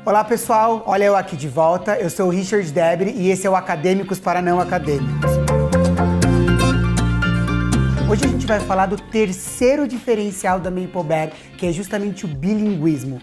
Olá pessoal, olha eu aqui de volta, eu sou o Richard Debre e esse é o Acadêmicos para Não Acadêmicos. Hoje a gente vai falar do terceiro diferencial da Maple Bear, que é justamente o bilinguismo,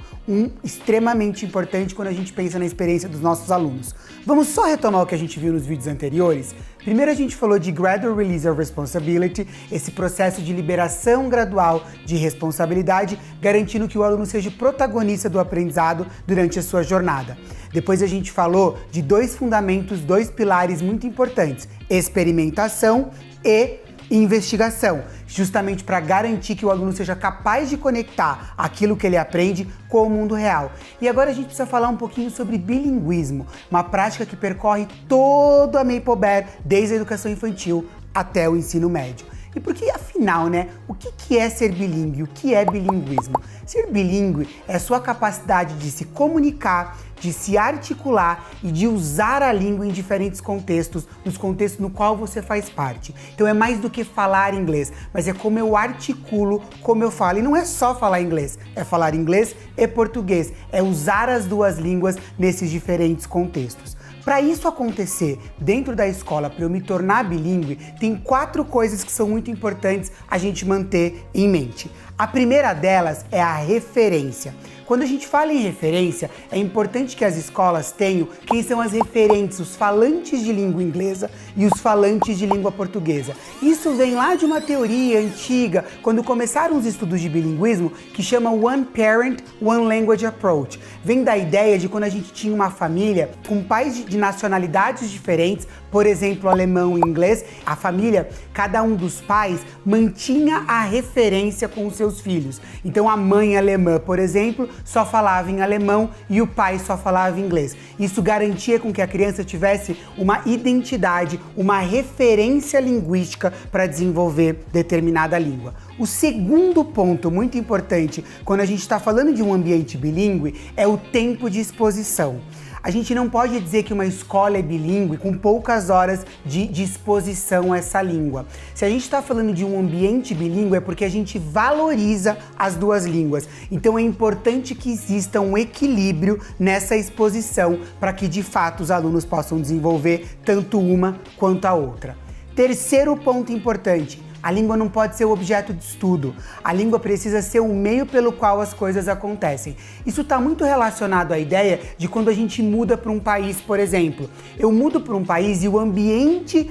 extremamente importante quando a gente pensa na experiência dos nossos alunos. Vamos só retomar o que a gente viu nos vídeos anteriores? Primeiro a gente falou de Gradual Release of Responsibility, esse processo de liberação gradual de responsabilidade, garantindo que o aluno seja o protagonista do aprendizado durante a sua jornada. Depois a gente falou de dois fundamentos, dois pilares muito importantes, experimentação e investigação, justamente para garantir que o aluno seja capaz de conectar aquilo que ele aprende com o mundo real. E agora a gente precisa falar um pouquinho sobre bilinguismo, uma prática que percorre toda a Maple Bear, desde a educação infantil até o ensino médio. E porque, afinal, o que é ser bilíngue? O que é bilinguismo? Ser bilíngue é a sua capacidade de se comunicar, de se articular e de usar a língua em diferentes contextos, nos contextos no qual você faz parte. Então é mais do que falar inglês, mas é como eu articulo, como eu falo. E não é só falar inglês, é falar inglês e português, é usar as duas línguas nesses diferentes contextos. Para isso acontecer dentro da escola, para eu me tornar bilíngue, tem 4 coisas que são muito importantes a gente manter em mente. A primeira delas é a referência. Quando a gente fala em referência, é importante que as escolas tenham quem são as referentes, os falantes de língua inglesa e os falantes de língua portuguesa. Isso vem lá de uma teoria antiga, quando começaram os estudos de bilinguismo, que chama One Parent, One Language Approach. Vem da ideia de quando a gente tinha uma família com pais de nacionalidades diferentes, por exemplo, alemão e inglês, a família, cada um dos pais mantinha a referência com os seus filhos. Então a mãe alemã, por exemplo, só falava em alemão e o pai só falava inglês. Isso garantia com que a criança tivesse uma identidade, uma referência linguística para desenvolver determinada língua. O segundo ponto muito importante quando a gente está falando de um ambiente bilíngue é o tempo de exposição. A gente não pode dizer que uma escola é bilíngue com poucas horas de exposição a essa língua. Se a gente está falando de um ambiente bilíngue é porque a gente valoriza as duas línguas. Então é importante que exista um equilíbrio nessa exposição para que de fato os alunos possam desenvolver tanto uma quanto a outra. Terceiro ponto importante. A língua não pode ser o objeto de estudo. A língua precisa ser o meio pelo qual as coisas acontecem. Isso está muito relacionado à ideia de quando a gente muda para um país, por exemplo. Eu mudo para um país e o ambiente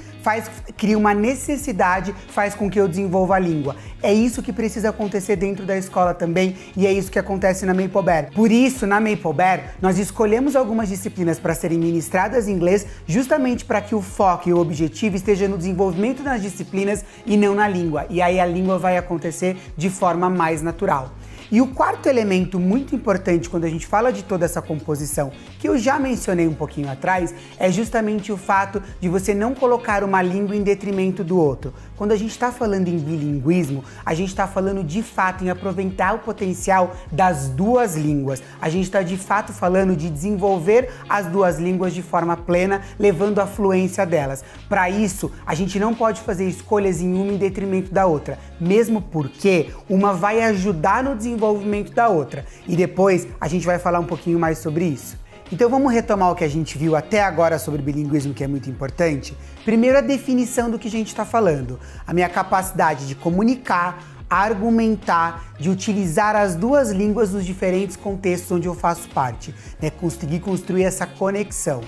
cria uma necessidade, faz com que eu desenvolva a língua. É isso que precisa acontecer dentro da escola também e é isso que acontece na Maple Bear. Por isso, na Maple Bear, nós escolhemos algumas disciplinas para serem ministradas em inglês justamente para que o foco e o objetivo esteja no desenvolvimento das disciplinas e não na língua. E aí a língua vai acontecer de forma mais natural. E o quarto elemento muito importante quando a gente fala de toda essa composição, que eu já mencionei um pouquinho atrás, é justamente o fato de você não colocar uma língua em detrimento do outro. Quando a gente está falando em bilinguismo, a gente está falando de fato em aproveitar o potencial das duas línguas. A gente está de fato falando de desenvolver as duas línguas de forma plena, levando a fluência delas. Para isso, a gente não pode fazer escolhas em uma em detrimento da outra, mesmo porque uma vai ajudar no desenvolvimento da outra. E depois a gente vai falar um pouquinho mais sobre isso. Então vamos retomar o que a gente viu até agora sobre bilinguismo, que é muito importante. Primeiro, a definição do que a gente está falando. A minha capacidade de comunicar, argumentar, de utilizar as duas línguas nos diferentes contextos onde eu faço parte, conseguir construir essa conexão.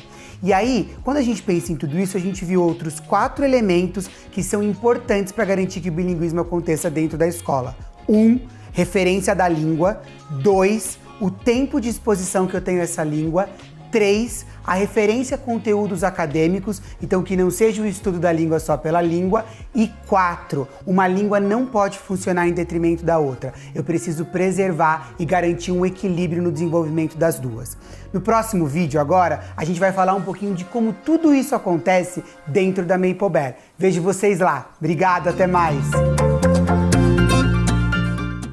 E aí, quando a gente pensa em tudo isso, a gente viu outros 4 elementos que são importantes para garantir que o bilinguismo aconteça dentro da escola. 1, referência da língua. 2, o tempo de exposição que eu tenho a essa língua. 3, a referência a conteúdos acadêmicos, então que não seja o estudo da língua só pela língua. E 4, uma língua não pode funcionar em detrimento da outra. Eu preciso preservar e garantir um equilíbrio no desenvolvimento das duas. No próximo vídeo agora, a gente vai falar um pouquinho de como tudo isso acontece dentro da Maple Bear. Vejo vocês lá. Obrigado, até mais!